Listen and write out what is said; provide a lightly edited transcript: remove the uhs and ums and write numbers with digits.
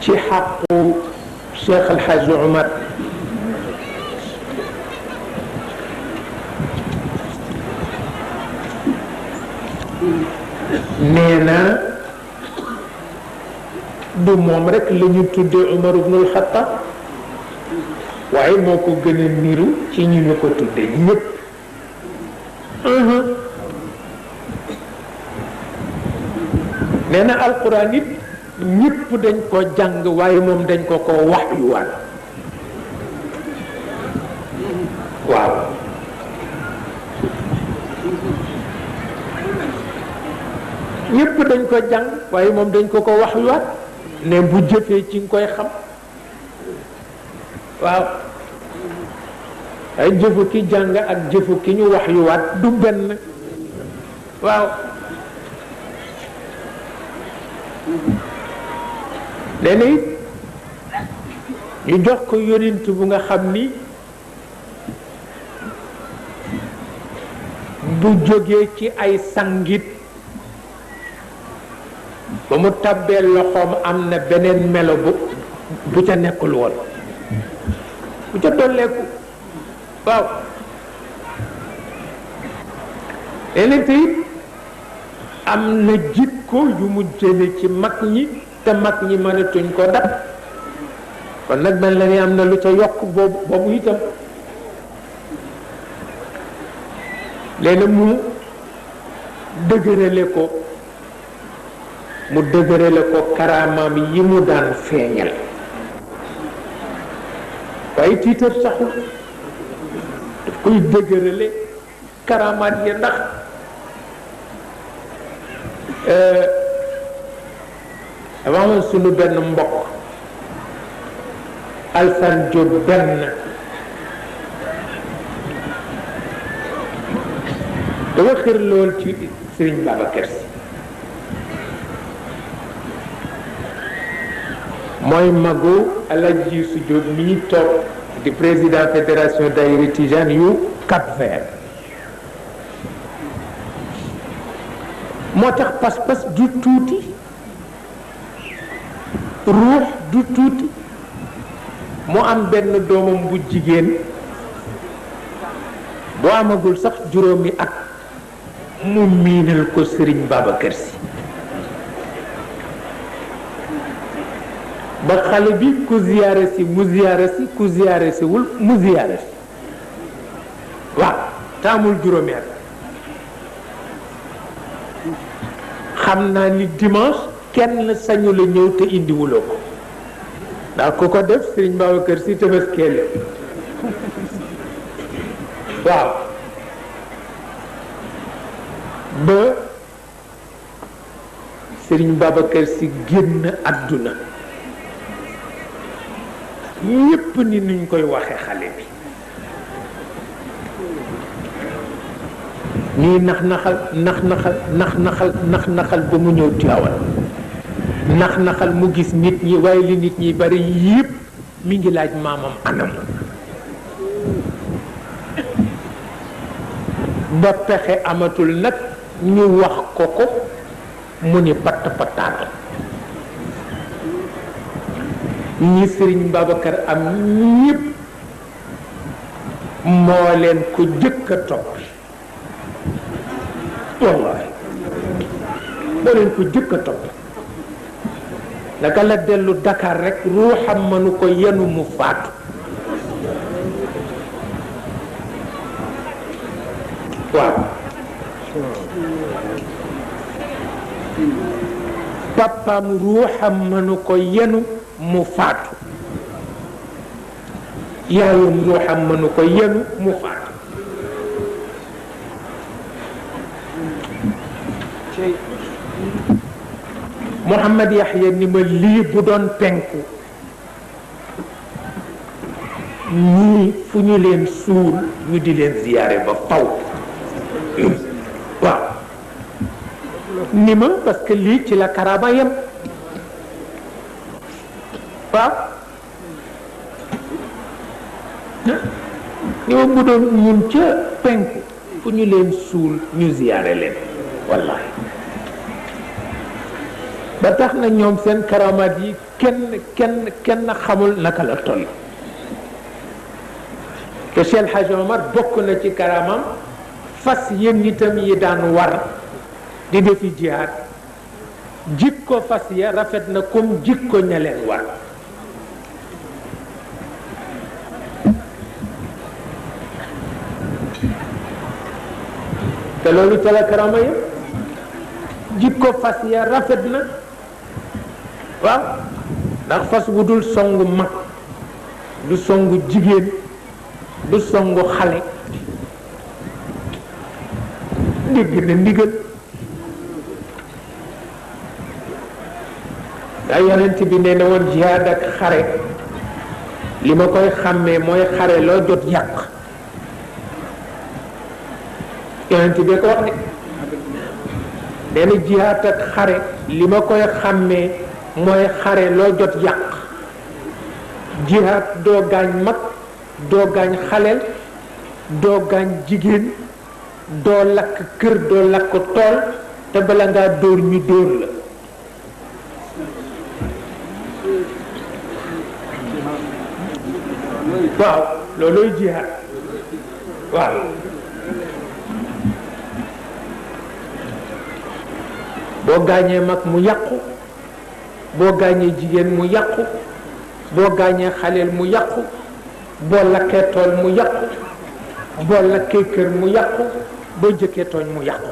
ci xaqu Cheikh El Hadj Oumar nee na du moom rek la ñu tuddee Oumar Ibnoul Khatab waaye moo ko gën a niru ci ñu ñu ko tuddee ñëpp. nee na alquran it ñëpp dañ ko jàng waaye moom dañ ko wax yu wàll waaw ñëpp dañ ko jàng waaye moom dañ ko wax yu wàll ne bu jëfee ci nga koy xam waaw ay jëfu ki jàng ak jëfu ki ñu wax yu waat du benn waaw léegi it ñu jox ko yonent bu nga xam ni bu jógee ci ay sangit ba mu tabbee loxoom am na beneen melo bu ca nekkul woon bu ca dolleeku waaw léegi it am na jikko yu mu jële ci mag ñi te mag ñi mënatuñ ko dab kon nag mel na ni am na lu ca yokk boobu itam léegi mu dëgërale ko karaamaam yi mu daan feeñal waaye tiitar saxul daf koy dëgërale karaamaat yi ndax dafa amoon sunu benn mbokk Alsan Diop benn dafa xër lool ci Serigne Babacar Sy mooy magu Alaaji Youssou Diop mi toog di président fédération daïra Tijane yu Cap-Vert moo tax pas-pas du tuuti ruux du tuuti mu am benn doomam bu jigéen boo amagul sax juróomi at mu miinal ko Serigne Babacar Sy ba xale bi ku ziyaare si mu ziyaare si ku ziyaare si wul mu ziyaare si waaw taamul juróomi at xam naa ni dimanche kenn sañu la ñëw te indiwuloo ko ndax ku ko def Serigne Babacar Sy tëbaskeele waaw ba Serigne Babacar Sy génn àdduna ñépp ni nuñ koy waxe xale bi ñuy nax-naxal ba mu ñëw Tiwaawan nax-naxal mu gis nit ñi waaye li nit ñi bari yépp mi ngi laaj maamam anam ba pexe amatul nag ñu wax ko mu ni patt pattaat ñi Serigne Babacar am ñépp moo leen ko jëkk a topp wallahi moo leen ko jëkk a topp naka la dellu Dakar rek ruuxam mënu ko yenu mu faatu waaw papaam ruuxam mënu ko yenu mu faatu yaayam ruuxam mënu ko yenu mu faatu Mouhamad Yahya ni ma lii bu doon penku ñii fu ñu leen suul ñu di leen ziyaare ba faw waaw ni ma parce que lii ci la karama yem waaw ni ma bu doon ñun ca penku fu ñu leen suul ñu ziyaare leen wallahi ba tax na ñoom seen karamaat yi kenn xamul naka la toll te Cheikh Hadj Omar bokk na ci karamam fas yéen itam yi daan war di defi jihaad jikko fas ya rafet na comme jikko ña leen war te loolu ca la karama ya jikko fas ya rafet na waaw ndax fas bu dul songu mag du songu jigéen du songu xale dégg na ndigal daa yonent bi nee na woon jihaad ak xare li ma koy xàmmee mooy xare loo jot yàq yonent bi ko wax de nee na jihaad ak xare li ma koy xàmmee mooy xare loo jot yàq jihaad doo gaañ mag doo gaañ xaleel doo gaañ jigéen doo lakk kër doo lakk tool te bala ngaa dóor ñu dóor la waaw loolooy jihaad waaw boo gaañee mag mu yàqu boo gaañee jigéen mu yàqu boo gaañee xaleel mu yàqu boo lakkee tool mu yàqu boo lakkee kër mu yàqu boo jëkkee tooñ mu yàqu